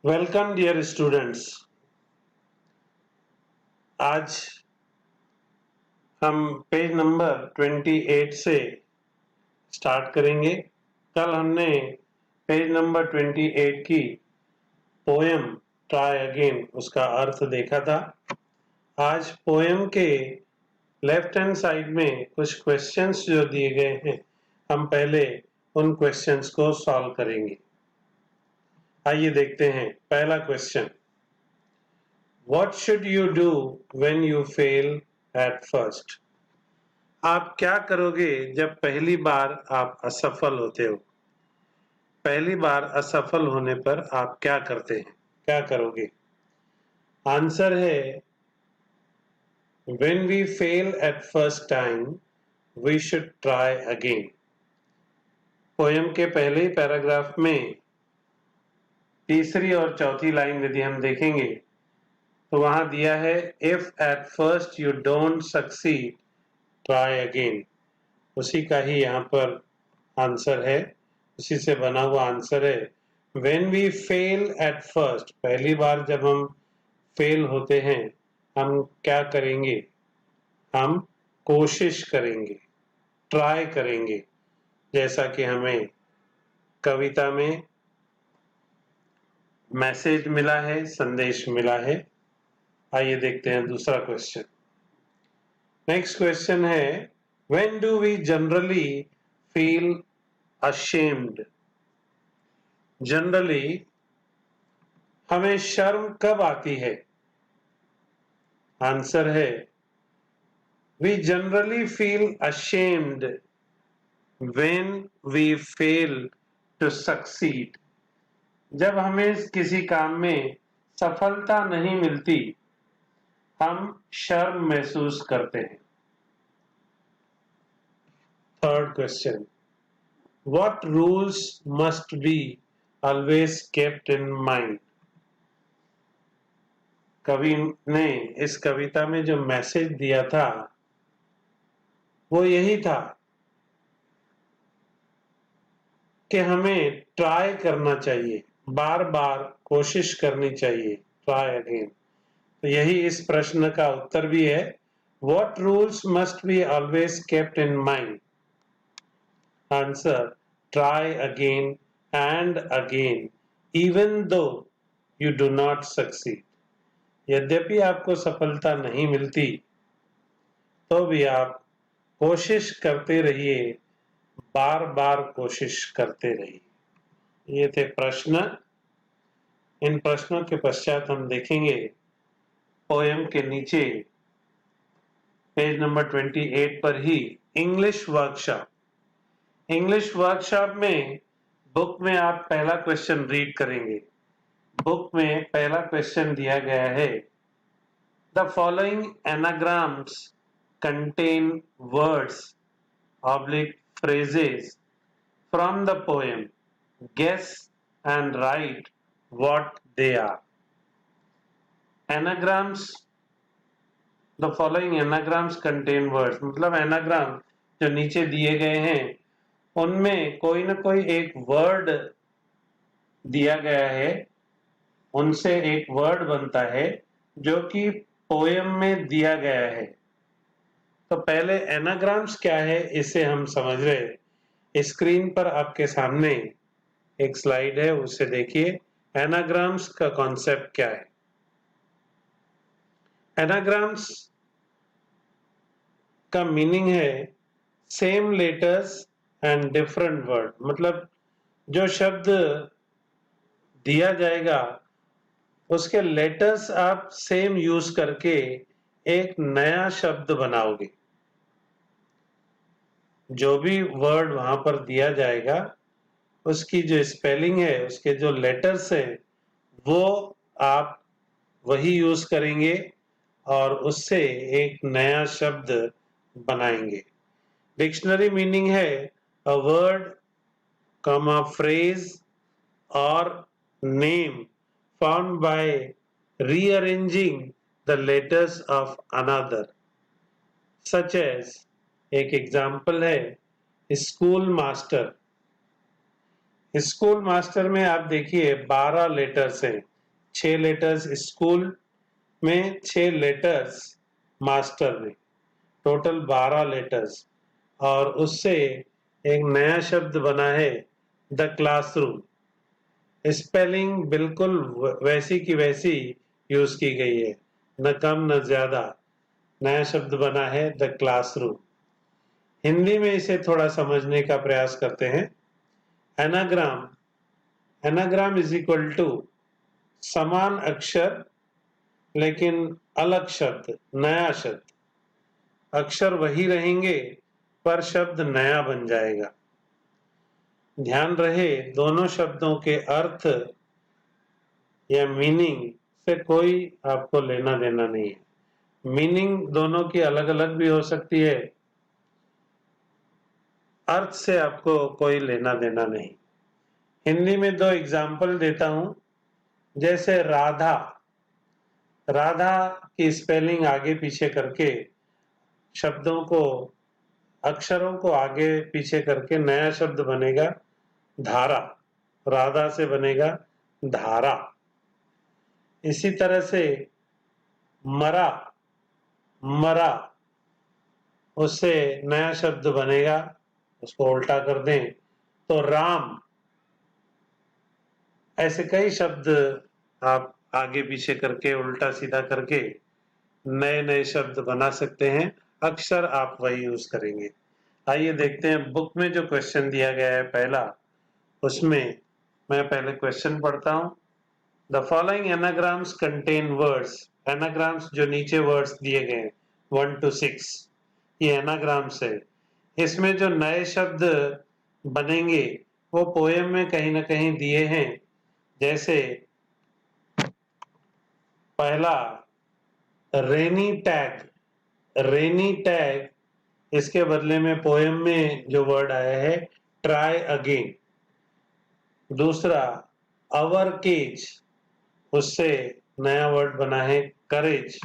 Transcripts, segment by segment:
Welcome dear students. आज हम page number 28 से स्टार्ट करेंगे। कल हमने पेज नंबर 28 की पोएम ट्राई अगेन उसका अर्थ देखा था। आज पोएम के लेफ्ट हैंड साइड में कुछ क्वेश्चंस जो दिए गए हैं, हम पहले उन क्वेश्चंस को सॉल्व करेंगे। आइए देखते हैं। पहला question, What should you do when you fail at first? आप क्या करोगे जब पहली बार आप असफल होते हो? पहली बार असफल होने पर आप क्या करते हैं, क्या करोगे? आंसर है When we fail at first time, we should try again. Poem के पहले ही पैराग्राफ में तीसरी और चौथी लाइन यदि हम देखेंगे तो वहां दिया है If at first you don't succeed, try again. उसी का ही यहाँ पर आंसर है, उसी से बना हुआ आंसर है। When we fail at first, पहली बार जब हम फेल होते हैं हम क्या करेंगे? हम कोशिश करेंगे, ट्राई करेंगे, जैसा कि हमें कविता में मैसेज मिला है, संदेश मिला है। आइए देखते हैं दूसरा क्वेश्चन। नेक्स्ट क्वेश्चन है When do we generally feel ashamed? Generally हमें शर्म कब आती है? आंसर है We generally feel ashamed when we fail to succeed. जब हमें किसी काम में सफलता नहीं मिलती हम शर्म महसूस करते हैं। Third question, What rules must be always kept in mind? कवि ने इस कविता में जो मैसेज दिया था वो यही था कि हमें ट्राई करना चाहिए, बार बार कोशिश करनी चाहिए, ट्राई अगेन। तो यही इस प्रश्न का उत्तर भी है। What rules must be always kept in mind? Answer, try again and again even though you do not succeed. यद्यपि आपको सफलता नहीं मिलती तो भी आप कोशिश करते रहिए, बार बार कोशिश करते रहिए। ये थे प्रश्न। इन प्रश्नों के पश्चात हम देखेंगे पोएम के नीचे पेज नंबर 28 पर ही इंग्लिश वर्कशॉप। इंग्लिश वर्कशॉप में बुक में आप पहला क्वेश्चन रीड करेंगे। बुक में पहला क्वेश्चन दिया गया है the following anagrams contain words oblique phrases from the poem. Guess and write what they are. Anagrams, the following anagrams contain words. मतलब एनाग्राम जो नीचे दिए गए हैं उनमें कोई ना कोई एक वर्ड दिया गया है, उनसे एक वर्ड बनता है जो कि पोएम में दिया गया है। तो पहले एनाग्राम्स क्या है इसे हम समझ रहे। स्क्रीन पर आपके सामने एक स्लाइड है, उसे देखिए। एनाग्राम्स का कॉन्सेप्ट क्या है? एनाग्राम्स का मीनिंग है same letters and different word. मतलब जो शब्द दिया जाएगा उसके लेटर्स आप सेम यूज करके एक नया शब्द बनाओगे। जो भी वर्ड वहां पर दिया जाएगा उसकी जो स्पेलिंग है, उसके जो लेटर्स हैं वो आप वही यूज करेंगे और उससे एक नया शब्द बनाएंगे। डिक्शनरी मीनिंग है अ वर्ड कॉमा फ्रेज और name found by rearranging the letters of another, such as. एक एग्जाम्पल है स्कूल मास्टर। स्कूल मास्टर में आप देखिए 12 लेटर्स हैं, 6 लेटर्स स्कूल में, 6 लेटर्स मास्टर में, टोटल 12 लेटर्स। और उससे एक नया शब्द बना है द क्लासरूम। स्पेलिंग बिल्कुल वैसी की वैसी यूज की गई है, न कम न ज्यादा। नया शब्द बना है द क्लासरूम। हिंदी में इसे थोड़ा समझने का प्रयास करते हैं। Anagram, anagram is equal to समान अक्षर लेकिन अलग शब्द, नया शब्द। अक्षर वही रहेंगे पर शब्द नया बन जाएगा। ध्यान रहे दोनों शब्दों के अर्थ या मीनिंग से कोई आपको लेना देना नहीं है। मीनिंग दोनों की अलग अलग भी हो सकती है, अर्थ से आपको कोई लेना देना नहीं। हिंदी में 2 एग्जाम्पल देता हूं। जैसे राधा, राधा की स्पेलिंग आगे पीछे करके, शब्दों को, अक्षरों को आगे पीछे करके नया शब्द बनेगा धारा। राधा से बनेगा धारा। इसी तरह से मरा, मरा, उससे नया शब्द बनेगा, उसको उल्टा कर दें तो राम। ऐसे कई शब्द आप आगे पीछे करके, उल्टा सीधा करके नए नए शब्द बना सकते हैं। अक्षर आप वही यूज करेंगे। आइए देखते हैं बुक में जो क्वेश्चन दिया गया है पहला, उसमें मैं पहले क्वेश्चन पढ़ता हूं। The following anagrams contain words. Anagrams जो नीचे वर्ड्स दिए गए हैं 1 to 6, ये एनाग्राम्स है। इसमें जो नए शब्द बनेंगे वो पोएम में कहीं ना कहीं दिए हैं। जैसे पहला रेनी टैग, रेनी टैग, इसके बदले में पोएम में जो वर्ड आया है ट्राई अगेन। दूसरा अवर केज, उससे नया वर्ड बना है करेज।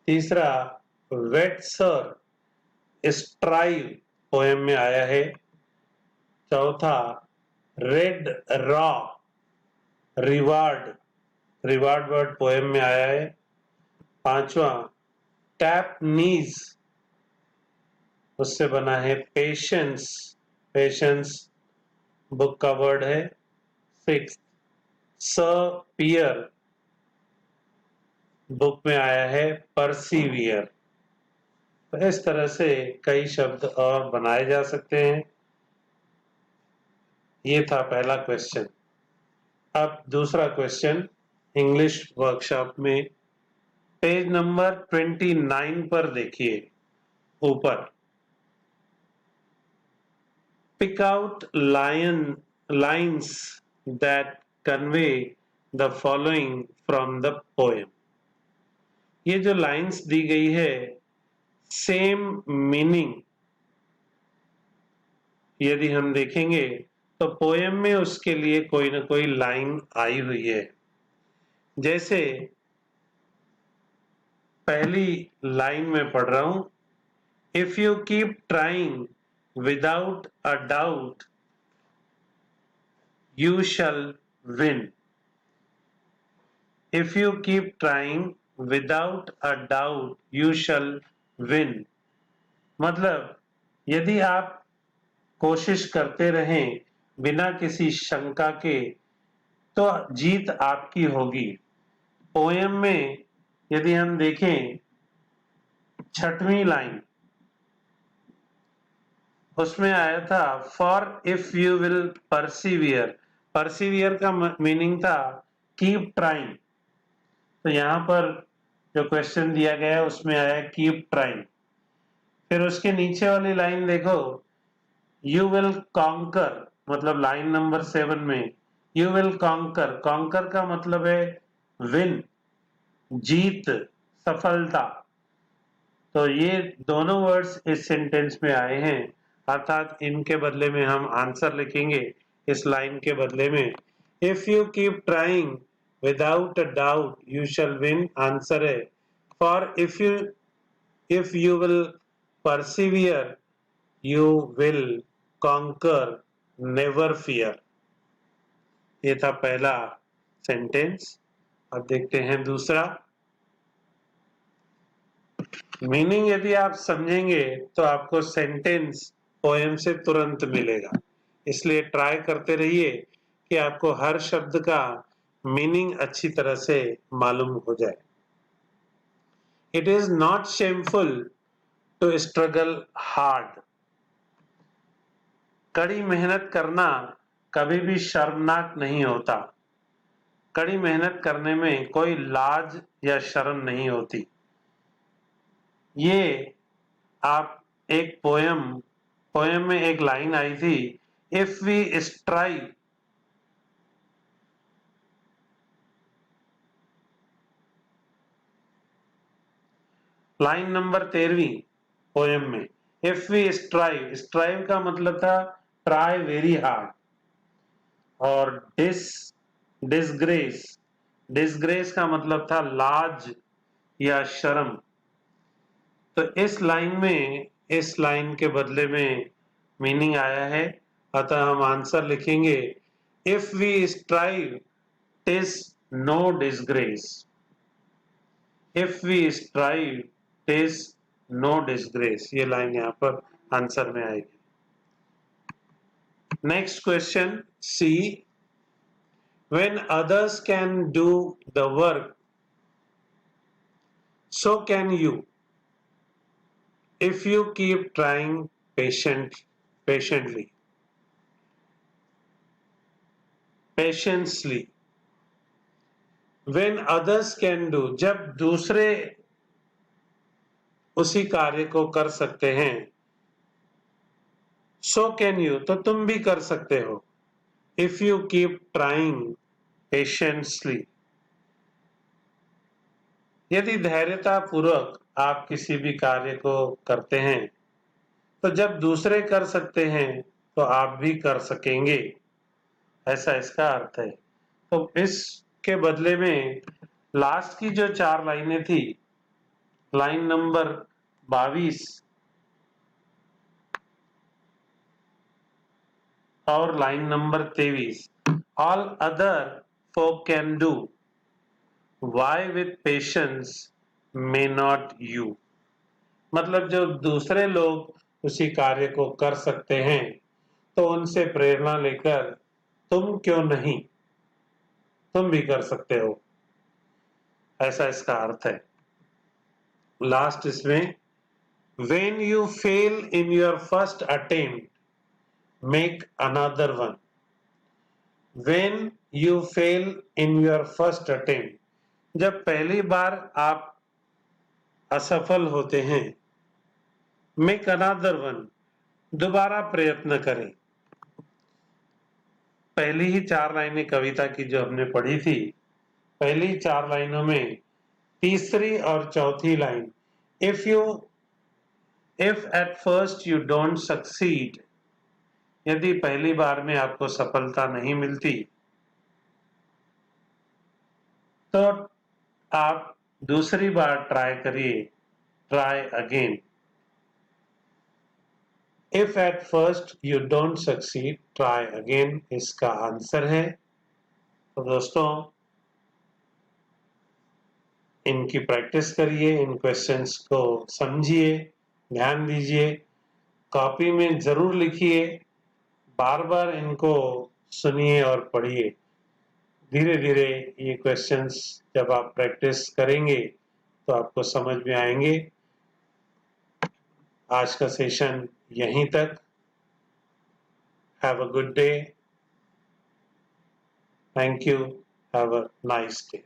तीसरा वेट सर, स्ट्राइव पोएम में आया है। चौथा red raw, reward, reward word poem में आया है। पांचवा टैप नीज, उससे बना है पेशेंस, पेशेंस बुक का वर्ड है। सिक्स सपियर, बुक में आया है परसीवियर। तो इस तरह से कई शब्द और बनाए जा सकते हैं। ये था पहला क्वेश्चन। अब दूसरा क्वेश्चन इंग्लिश वर्कशॉप में पेज नंबर 29 पर देखिए ऊपर। Pick out lines that convey the following from the poem. ये जो लाइन्स दी गई है सेम मीनिंग यदि हम देखेंगे तो पोएम में उसके लिए कोई ना कोई लाइन आई हुई है। जैसे पहली लाइन में पढ़ रहा हूं, if you keep trying without a doubt you shall win. If you keep trying without a doubt you shall win, मतलब यदि आप कोशिश करते रहें बिना किसी शंका के तो जीत आपकी होगी। पोएम में यदि हम देखें 6वीं लाइन, उसमें आया था for if you will persevere. Persevere का मीनिंग था कीप ट्राइंग। तो यहां पर जो क्वेश्चन दिया गया है उसमें आया कीप ट्राइंग। फिर उसके नीचे वाली लाइन देखो, यू विल कॉन्कर, मतलब लाइन नंबर 7 में यू विल कॉन्कर, कॉन्कर का मतलब है विन, जीत, सफलता। तो ये दोनों वर्ड्स इस सेंटेंस में आए हैं, अर्थात इनके बदले में हम आंसर लिखेंगे इस लाइन के बदले में। If you keep trying without a doubt you shall win, answer है for if you will persevere you will conquer, never fear. ये था पहला सेंटेंस। अब देखते हैं दूसरा। मीनिंग यदि आप समझेंगे तो आपको सेंटेंस पोएम से तुरंत मिलेगा, इसलिए ट्राई करते रहिए कि आपको हर शब्द का मीनिंग अच्छी तरह से मालूम हो जाए। It is not shameful to struggle hard. कड़ी मेहनत करना कभी भी शर्मनाक नहीं होता। कड़ी मेहनत करने में कोई लाज या शर्म नहीं होती। ये आप एक पोएम में एक लाइन आई थी, if we strive, line number 13वीं पोएम में, इफ वी स्ट्राइव, स्ट्राइव का मतलब था ट्राई वेरी हार्ड, और डिसग्रेस, डिसग्रेस का मतलब था लाज या शर्म। तो इस लाइन के बदले में मीनिंग आया है, अतः हम आंसर लिखेंगे if we strive TISS no disgrace. If we strive TISS no disgrace, ये लाइन यहां पर आंसर में आएगी। Next question C, when others can do the work, so can you, if you keep trying patiently. When others can do, जब दूसरे उसी कार्य को कर सकते हैं, so can you, तो तुम भी कर सकते हो, if you keep trying patiently. यदि धैर्यता पूर्वक आप किसी भी कार्य को करते हैं, तो जब दूसरे कर सकते हैं तो आप भी कर सकेंगे, ऐसा इसका अर्थ है। तो इसके बदले में लास्ट की जो 4 लाइनें थी, लाइन नंबर 22 और line number 23, all other folk can do, why with patience may not you, मतलब जो दूसरे लोग उसी कार्य को कर सकते हैं तो उनसे प्रेरणा लेकर तुम क्यों नहीं, तुम भी कर सकते हो, ऐसा इसका अर्थ है। लास्ट इसमें, when you fail in your first attempt, make another one. When you fail in your first attempt, जब पहली बार आप असफल होते हैं, make another one, दोबारा प्रयत्न करें। पहली ही 4 लाइनें कविता की जो हमने पढ़ी थी, पहली 4 लाइनों में तीसरी और चौथी line, if at first you don't succeed, यदि पहली बार में आपको सफलता नहीं मिलती तो आप दूसरी बार ट्राई करिए, try again. If at first you don't succeed, try again इसका आंसर है। तो दोस्तों, इनकी प्रैक्टिस करिए, इन क्वेश्चंस को समझिए, ध्यान दीजिए, कॉपी में जरूर लिखिए, बार बार इनको सुनिए और पढ़िए। धीरे धीरे ये क्वेश्चंस जब आप प्रैक्टिस करेंगे तो आपको समझ में आएंगे। आज का सेशन यहीं तक। Have a good day. Thank you. Have a nice day.